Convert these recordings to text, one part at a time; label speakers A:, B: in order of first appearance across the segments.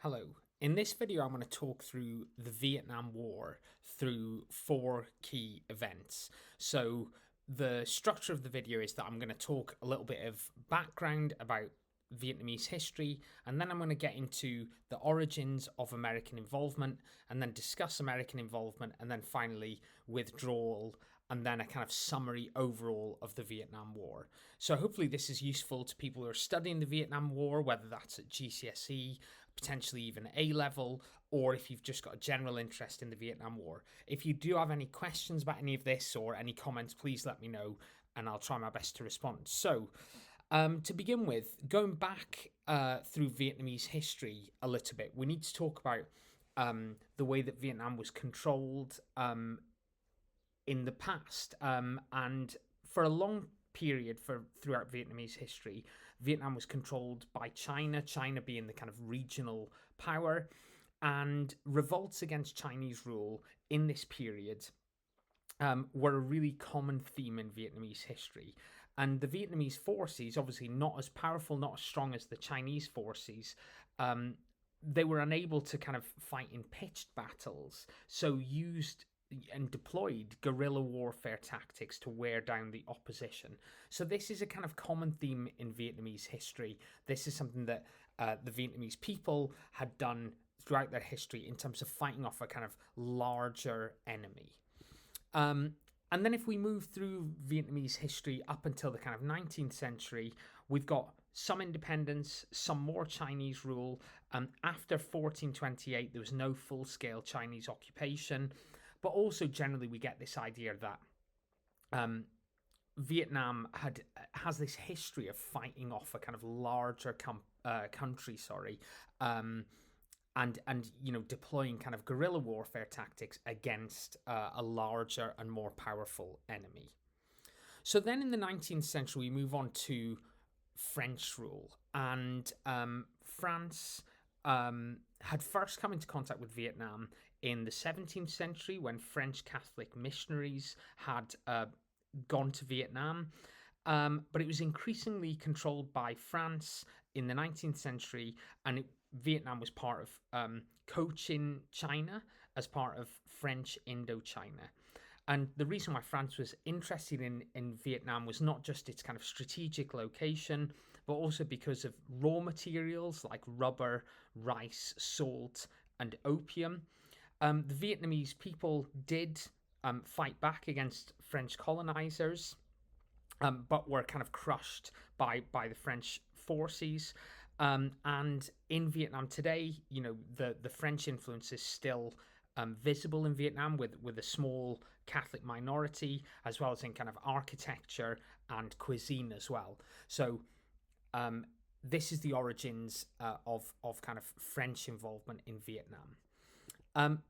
A: Hello. In this video, I'm going to talk through the Vietnam War through four key events. So the structure of the video is that I'm going to talk a little bit of background about Vietnamese history, and then I'm going to get into the origins of American involvement, and then discuss American involvement, and then finally withdrawal, and then a kind of summary overall of the Vietnam War. So hopefully this is useful to people who are studying the Vietnam War, whether that's at GCSE, potentially even A level, or if you've just got a general interest in the Vietnam War. If you do have any questions about any of this or any comments, please let me know and I'll try my best to respond. So to begin with, going back through Vietnamese history a little bit, we need to talk about the way that Vietnam was controlled in the past. And for a long period throughout Vietnamese history, Vietnam was controlled by China, China being the kind of regional power, and revolts against Chinese rule in this period were a really common theme in Vietnamese history. And the Vietnamese forces, obviously not as powerful, not as strong as the Chinese forces, they were unable to kind of fight in pitched battles, so used and deployed guerrilla warfare tactics to wear down the opposition. So this is a kind of common theme in Vietnamese history. This is something that the Vietnamese people had done throughout their history in terms of fighting off a kind of larger enemy. And then if we move through Vietnamese history up until the kind of 19th century, we've got some independence, some more Chinese rule. After 1428, there was no full-scale Chinese occupation. But also generally we get this idea that Vietnam has this history of fighting off a kind of larger country, and deploying kind of guerrilla warfare tactics against a larger and more powerful enemy. So then in the 19th century, we move on to French rule, and France had first come into contact with Vietnam in the 17th century when French Catholic missionaries had gone to Vietnam. But it was increasingly controlled by France in the 19th century, and Vietnam was part of Cochin China as part of French Indochina. And the reason why France was interested in Vietnam was not just its kind of strategic location, but also because of raw materials like rubber, rice, salt, and opium. The Vietnamese people did fight back against French colonizers, but were kind of crushed by the French forces. And in Vietnam today, the French influence is still visible in Vietnam with a small Catholic minority, as well as in kind of architecture and cuisine as well. So this is the origins of kind of French involvement in Vietnam.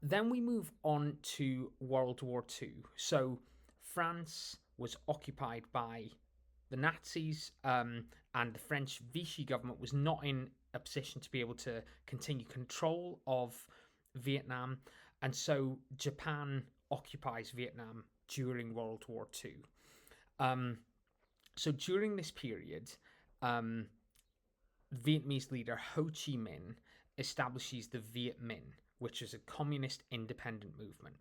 A: Then we move on to World War II. So France was occupied by the Nazis, and the French Vichy government was not in a position to be able to continue control of Vietnam, and so Japan occupies Vietnam during World War II. So during this period, Vietnamese leader Ho Chi Minh establishes the Viet Minh, which is a communist independent movement.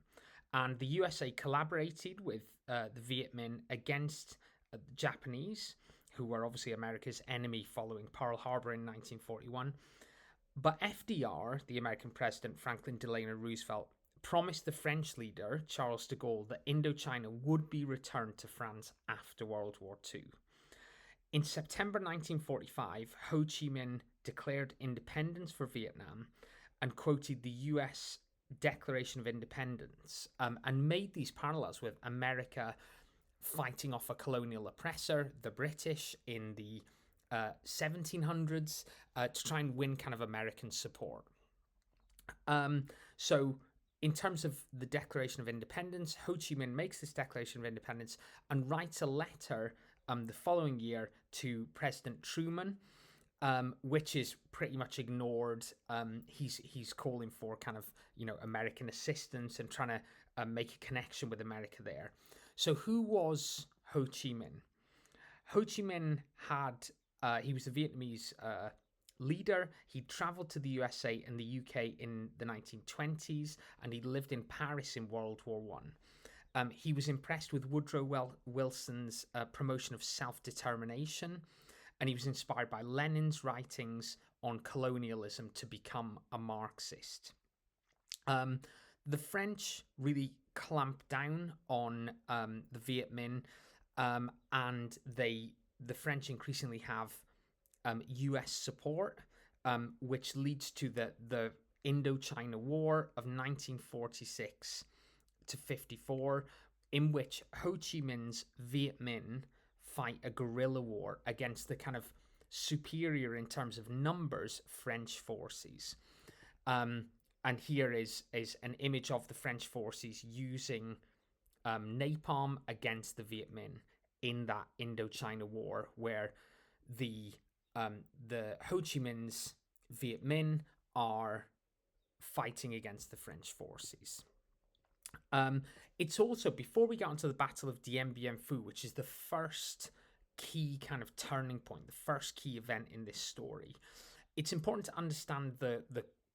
A: And the USA collaborated with the Viet Minh against the Japanese, who were obviously America's enemy following Pearl Harbor in 1941. But FDR, the American president Franklin Delano Roosevelt, promised the French leader Charles de Gaulle that Indochina would be returned to France after World War II. In September 1945, Ho Chi Minh declared independence for Vietnam and quoted the US Declaration of Independence, and made these parallels with America fighting off a colonial oppressor, the British, in the 1700s to try and win kind of American support. So in terms of the Declaration of Independence, Ho Chi Minh makes this Declaration of Independence and writes a letter the following year to President Truman, which is pretty much ignored. He's calling for kind of American assistance and trying to make a connection with America there. So who was Ho Chi Minh? Ho Chi Minh he was a Vietnamese leader. He traveled to the USA and the UK in the 1920s, and he lived in Paris in World War One. He was impressed with Woodrow Wilson's promotion of self-determination, and he was inspired by Lenin's writings on colonialism to become a Marxist. The French really clamped down on the Viet Minh, and the French increasingly have US support, which leads to the Indochina War of 1946 to 54, in which Ho Chi Minh's Viet Minh fight a guerrilla war against the kind of superior in terms of numbers French forces. And here is an image of the French forces using napalm against the Viet Minh in that Indochina War, where the Ho Chi Minh's Viet Minh are fighting against the French forces. It's also, before we get onto the Battle of Dien Bien Phu, which is the first key kind of turning point, the first key event in this story, it's important to understand the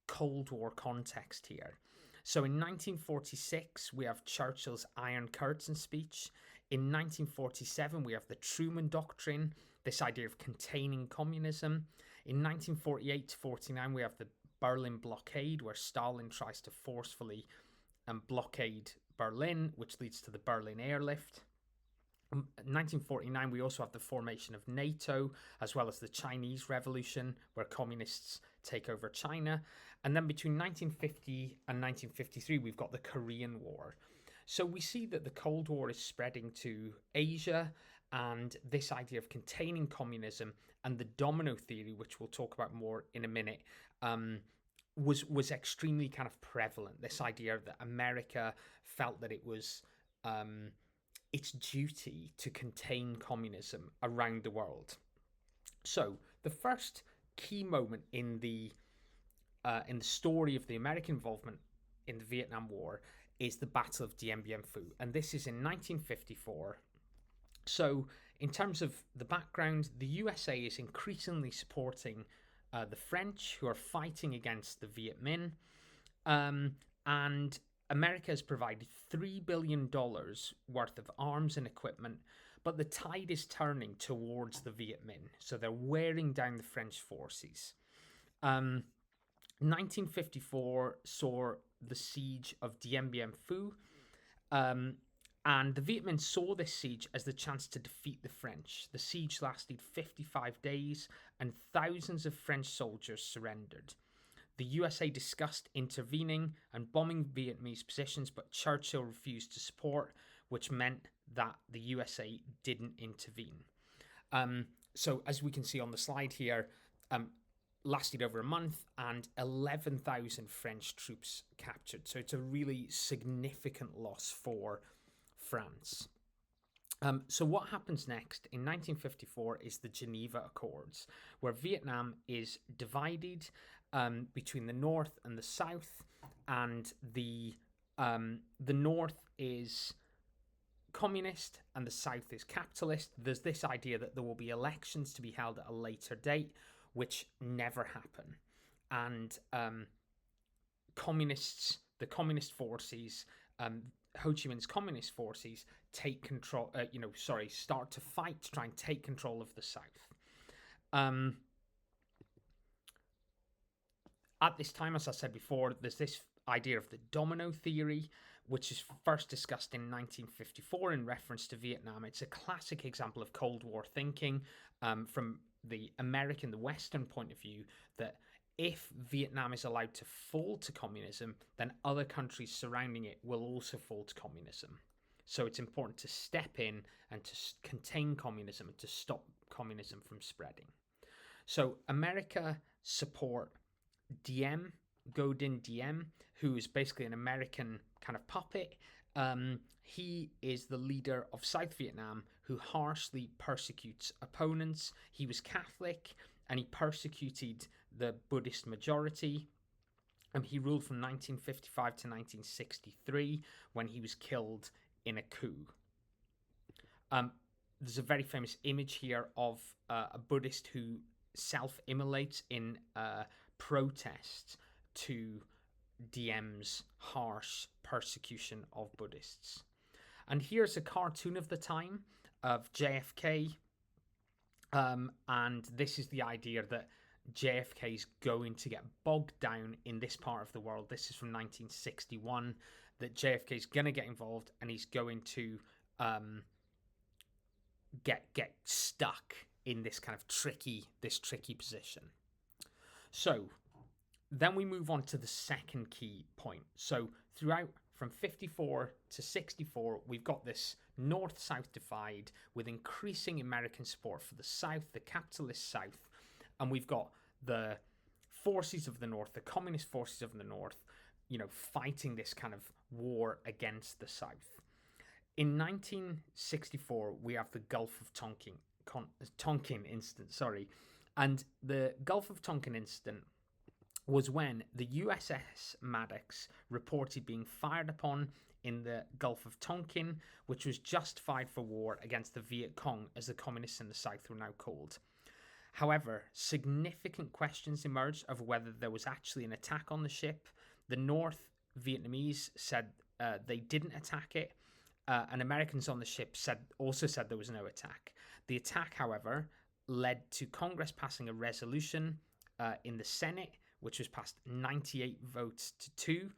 A: Cold War context here. So in 1946, we have Churchill's Iron Curtain speech. In 1947, we have the Truman Doctrine, this idea of containing communism. In 1948 to 49, we have the Berlin blockade, where Stalin tries to forcefully blockade Berlin, which leads to the Berlin airlift. In 1949, we also have the formation of NATO, as well as the Chinese Revolution, where communists take over China. And then between 1950 and 1953, we've got the Korean War. So we see that the Cold War is spreading to Asia, and this idea of containing communism and the domino theory, which we'll talk about more in a minute, was extremely kind of prevalent. This idea that America felt that it was its duty to contain communism around the world. So the first key moment in the story of the American involvement in the Vietnam War is the Battle of Dien Bien Phu, and this is in 1954. So in terms of the background, the USA is increasingly supporting the French, who are fighting against the Viet Minh, and America has provided $3 billion worth of arms and equipment, but the tide is turning towards the Viet Minh, so they're wearing down the French forces. 1954 saw the siege of Dien Bien Phu, and the Viet Minh saw this siege as the chance to defeat the French. The siege lasted 55 days, and thousands of French soldiers surrendered. The USA discussed intervening and bombing Vietnamese positions, but Churchill refused to support, which meant that the USA didn't intervene. So as we can see on the slide here, lasted over a month, and 11,000 French troops captured. So it's a really significant loss for France. So what happens next in 1954 is the Geneva Accords, where Vietnam is divided between the North and the South, and the North is communist and the South is capitalist. There's this idea that there will be elections to be held at a later date, which never happen, and the communist forces, Ho Chi Minh's communist forces take control. Start to fight to try and take control of the South. At this time, as I said before, there's this idea of the domino theory, which is first discussed in 1954 in reference to Vietnam. It's a classic example of Cold War thinking from the American, the Western point of view, that if Vietnam is allowed to fall to communism, then other countries surrounding it will also fall to communism. So it's important to step in and to contain communism and to stop communism from spreading. So America support Dien, Ngo Dinh, who is basically an American kind of puppet. He is the leader of South Vietnam who harshly persecutes opponents. He was Catholic and he persecuted the Buddhist majority. He ruled from 1955 to 1963 when he was killed in a coup. There's a very famous image here of a Buddhist who self-immolates in protest to Diem's harsh persecution of Buddhists. And here's a cartoon of the time of JFK. And this is the idea that JFK is going to get bogged down in this part of the world. This is from 1961, that JFK is going to get involved and he's going to get stuck in this kind of tricky position. So then we move on to the second key point. So throughout from 54 to 64, we've got this North-South divide with increasing American support for the South, the capitalist South, and we've got the forces of the North, the communist forces of the North, fighting this kind of war against the South. In 1964, we have the Gulf of Tonkin incident, and the Gulf of Tonkin incident was when the USS Maddox reported being fired upon in the Gulf of Tonkin, which was justified for war against the Viet Cong, as the communists in the South were now called. However, significant questions emerged of whether there was actually an attack on the ship. The North Vietnamese said they didn't attack it, and Americans on the ship also said there was no attack. The attack, however, led to Congress passing a resolution in the Senate, which was passed 98 votes to 2,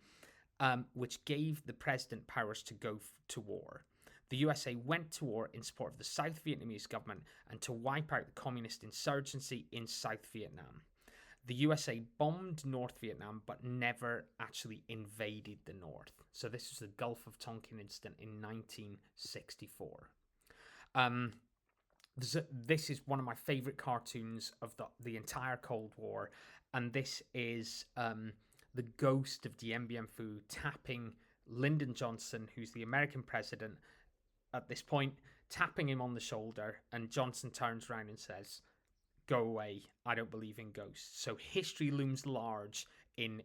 A: which gave the president powers to go to war. The USA went to war in support of the South Vietnamese government and to wipe out the communist insurgency in South Vietnam. The USA bombed North Vietnam but never actually invaded the North. So this was the Gulf of Tonkin incident in 1964. This is one of my favorite cartoons of the entire Cold War, and this is the ghost of Dien Bien Phu tapping Lyndon Johnson, who's the American president at this point, tapping him on the shoulder, and Johnson turns around and says, "Go away, I don't believe in ghosts." So history looms large in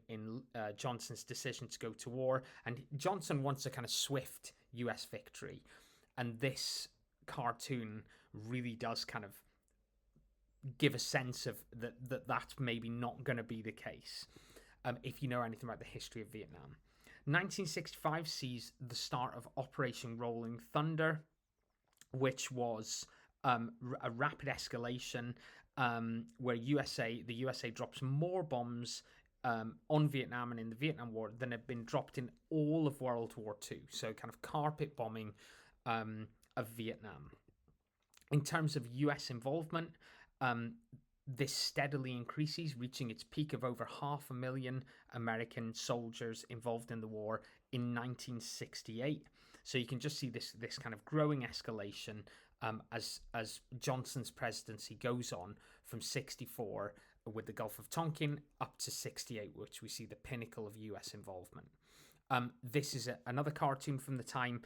A: Johnson's decision to go to war, and Johnson wants a kind of swift US victory, and this cartoon really does kind of give a sense of that's maybe not going to be the case, if you know anything about the history of Vietnam. 1965 sees the start of Operation Rolling Thunder, which was a rapid escalation where the USA drops more bombs on Vietnam and in the Vietnam War than had been dropped in all of World War II. So kind of carpet bombing of Vietnam. In terms of US involvement, this steadily increases, reaching its peak of over 500,000 American soldiers involved in the war in 1968. So you can just see this kind of growing escalation as Johnson's presidency goes on from 64 with the Gulf of Tonkin up to 68, which we see the pinnacle of US involvement. This is another cartoon from the time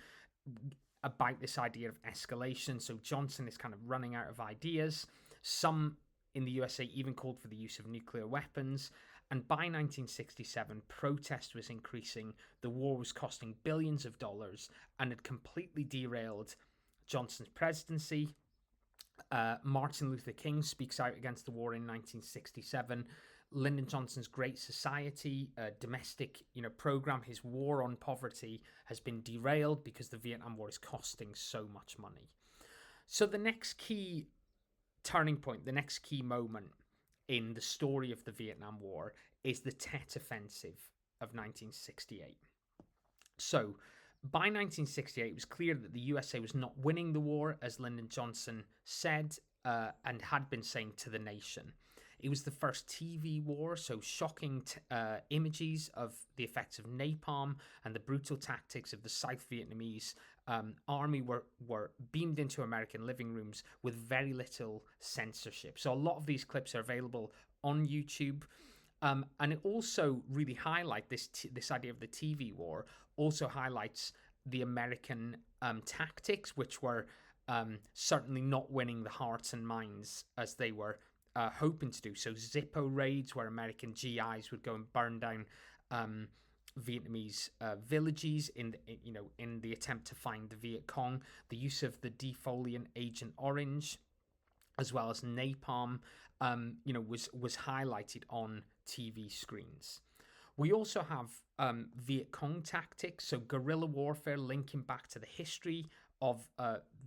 A: about this idea of escalation. So Johnson is kind of running out of ideas. Some in the USA even called for the use of nuclear weapons. And by 1967, protest was increasing. The war was costing billions of dollars and had completely derailed Johnson's presidency. Martin Luther King speaks out against the war in 1967. Lyndon Johnson's Great Society domestic program, his war on poverty, has been derailed because the Vietnam War is costing so much money. So the next key turning point, the next key moment in the story of the Vietnam War is the Tet Offensive of 1968. So by 1968, it was clear that the USA was not winning the war, as Lyndon Johnson said and had been saying to the nation. It was the first TV war, so shocking images of the effects of napalm and the brutal tactics of the South Vietnamese army were beamed into American living rooms with very little censorship. So a lot of these clips are available on YouTube. And it also really highlights this idea of the TV war, also highlights the American tactics, which were certainly not winning the hearts and minds as they were hoping to do. So Zippo raids, where American GIs would go and burn down Vietnamese villages in the attempt to find the Viet Cong. The use of the defoliant Agent Orange, as well as napalm, was highlighted on TV screens. We also have Viet Cong tactics, so guerrilla warfare linking back to the history of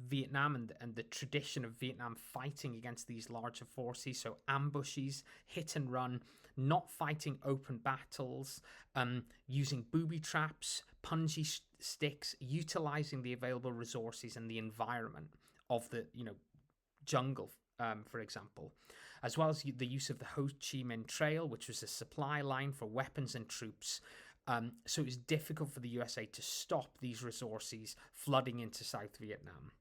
A: Vietnam and the tradition of Vietnam fighting against these larger forces. So ambushes, hit and run, not fighting open battles, using booby traps, punji sticks, utilizing the available resources and the environment of the jungle, for example, as well as the use of the Ho Chi Minh Trail, which was a supply line for weapons and troops. So it was difficult for the USA to stop these resources flooding into South Vietnam.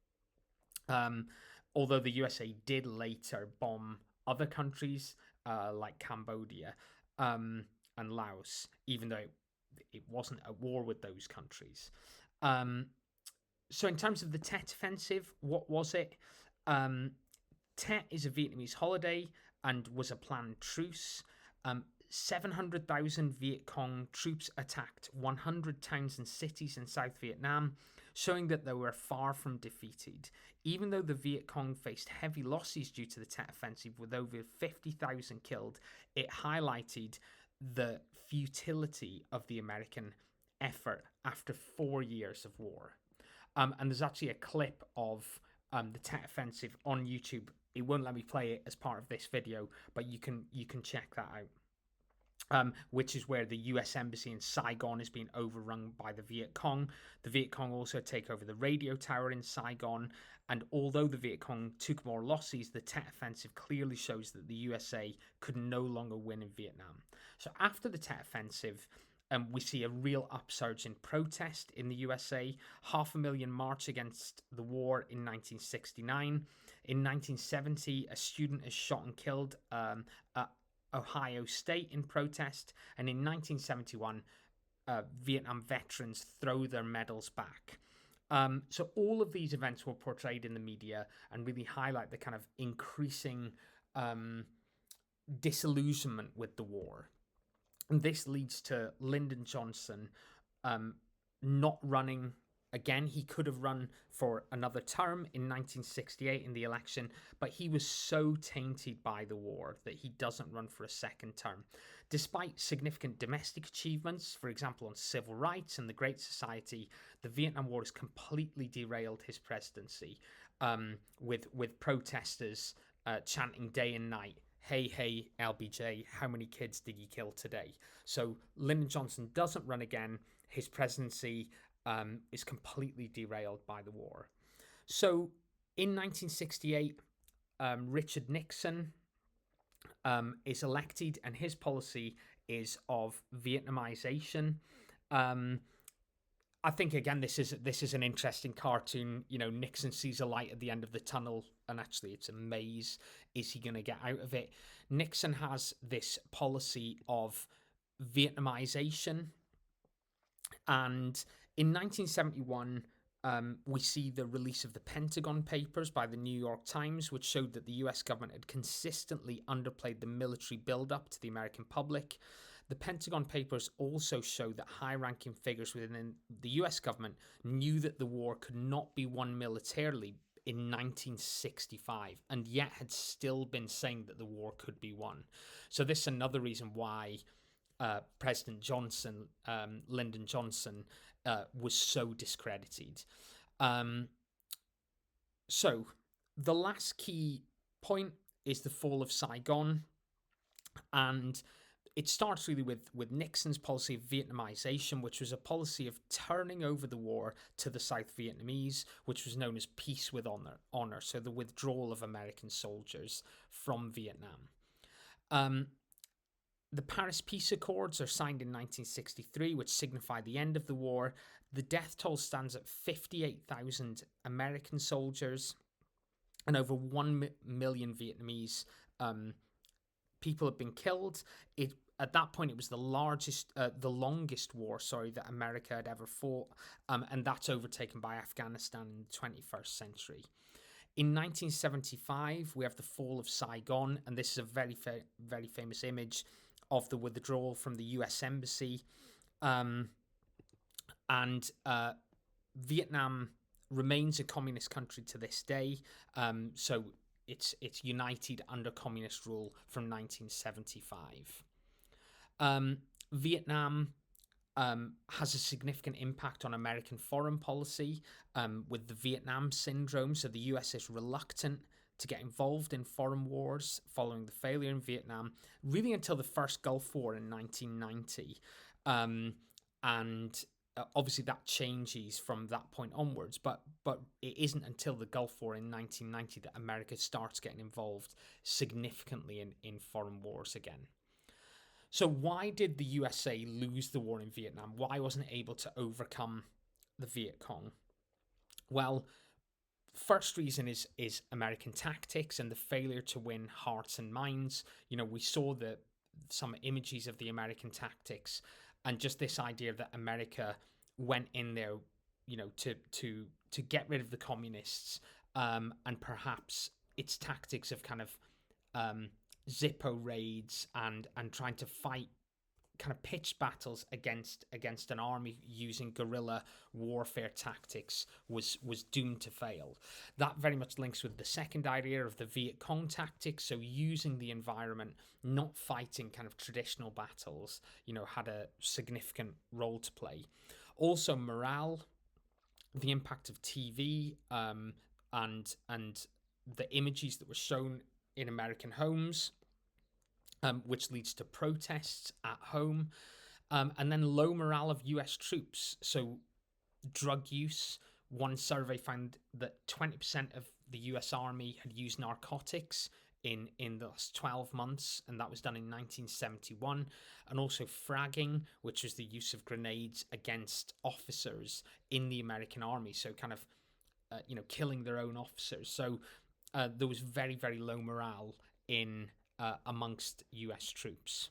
A: Although the USA did later bomb other countries like Cambodia and Laos, even though it wasn't at war with those countries. So in terms of the Tet Offensive, what was it? Tet is a Vietnamese holiday and was a planned truce. 700,000 Viet Cong troops attacked 100 towns and cities in South Vietnam, showing that they were far from defeated. Even though the Viet Cong faced heavy losses due to the Tet Offensive with over 50,000 killed, it highlighted the futility of the American effort after 4 years of war. And there's actually a clip of the Tet Offensive on YouTube. It won't let me play it as part of this video, but you can check that out. Which is where the US Embassy in Saigon is being overrun by the Viet Cong. The Viet Cong also take over the radio tower in Saigon, and although the Viet Cong took more losses, the Tet Offensive clearly shows that the USA could no longer win in Vietnam. So after the Tet Offensive, we see a real upsurge in protest in the USA. 500,000 march against the war in 1969. In 1970, a student is shot and killed at Ohio State in protest. And in 1971, Vietnam veterans throw their medals back. So all of these events were portrayed in the media and really highlight the kind of increasing disillusionment with the war. And this leads to Lyndon Johnson not running again. He could have run for another term in 1968 in the election, but he was so tainted by the war that he doesn't run for a second term. Despite significant domestic achievements, for example, on civil rights and the Great Society, the Vietnam War has completely derailed his presidency, with protesters chanting day and night, "Hey, hey, LBJ, how many kids did you kill today?" So Lyndon Johnson doesn't run again. His presidency is completely derailed by the war. So in 1968, Richard Nixon is elected, and his policy is of Vietnamization. I think again this is an interesting cartoon. Nixon sees a light at the end of the tunnel, and actually it's a maze. Is he going to get out of it? Nixon has this policy of Vietnamization, and in 1971, we see the release of the Pentagon Papers by the New York Times, which showed that the US government had consistently underplayed the military buildup to the American public. The Pentagon Papers also show that high-ranking figures within the US government knew that the war could not be won militarily in 1965, and yet had still been saying that the war could be won. So this is another reason why President Johnson, Lyndon Johnson, was so discredited. So the last key point is the fall of Saigon, and it starts really with Nixon's policy of Vietnamization, which was a policy of turning over the war to the South Vietnamese, which was known as peace with honor, so the withdrawal of American soldiers from Vietnam. The Paris Peace Accords are signed in 1963, which signify the end of the war. The death toll stands at 58,000 American soldiers, and over 1 million Vietnamese people have been killed. At that point, it was the longest war, that America had ever fought, and that's overtaken by Afghanistan in the 21st century. In 1975, we have the fall of Saigon, and this is a very, very famous image of the withdrawal from the US Embassy. Vietnam remains a communist country to this day. So it's united under communist rule from 1975. Vietnam has a significant impact on American foreign policy with the Vietnam syndrome. So the US is reluctant to get involved in foreign wars following the failure in Vietnam, really until the first Gulf War in 1990. And obviously that changes from that point onwards, but it isn't until the Gulf War in 1990 that America starts getting involved significantly in foreign wars again. So why did the USA lose the war in Vietnam? Why wasn't it able to overcome the Viet Cong? Well, first reason is American tactics and the failure to win hearts and minds. You know, we saw some images of the American tactics, and just this idea that America went in there, you know, to get rid of the communists, and perhaps its tactics of kind of Zippo raids and trying to fight kind of pitched battles against an army using guerrilla warfare tactics was doomed to fail. That very much links with the second idea of the Viet Cong tactics. So using the environment, not fighting kind of traditional battles, you know, had a significant role to play. Also morale, the impact of TV, and the images that were shown in American homes, which leads to protests at home, and then low morale of US troops. So drug use. One survey found that 20% of the US Army had used narcotics in the last 12 months, and that was done in 1971. And also fragging, which was the use of grenades against officers in the American Army. So kind of, killing their own officers. So there was very, very low morale in amongst US troops.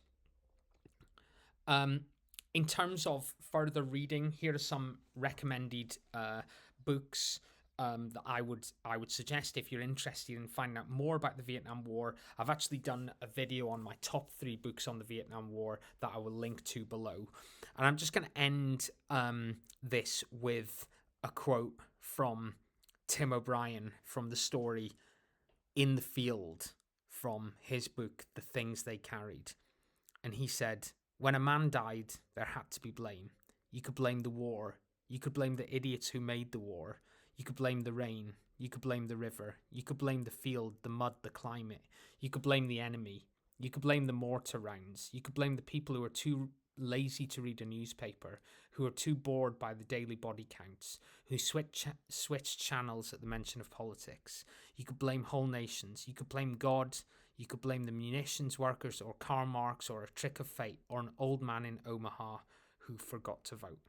A: In terms of further reading, here are some recommended books that I would suggest if you're interested in finding out more about the Vietnam War. I've actually done a video on my top 3 books on the Vietnam War that I will link to below. And I'm just going to end this with a quote from Tim O'Brien from the story In the Field, from his book, The Things They Carried. And he said, when a man died, there had to be blame. You could blame the war. You could blame the idiots who made the war. You could blame the rain. You could blame the river. You could blame the field, the mud, the climate. You could blame the enemy. You could blame the mortar rounds. You could blame the people who are too lazy to read a newspaper, who are too bored by the daily body counts, who switch channels at the mention of politics. You could blame whole nations. You could blame God. You could blame the munitions workers or Karl Marx or a trick of fate or an old man in Omaha who forgot to vote.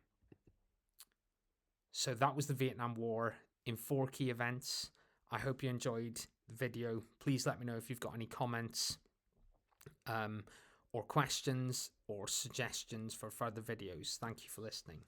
A: So that was the Vietnam War in 4 key events. I hope you enjoyed the video. Please let me know if you've got any comments or questions or suggestions for further videos. Thank you for listening.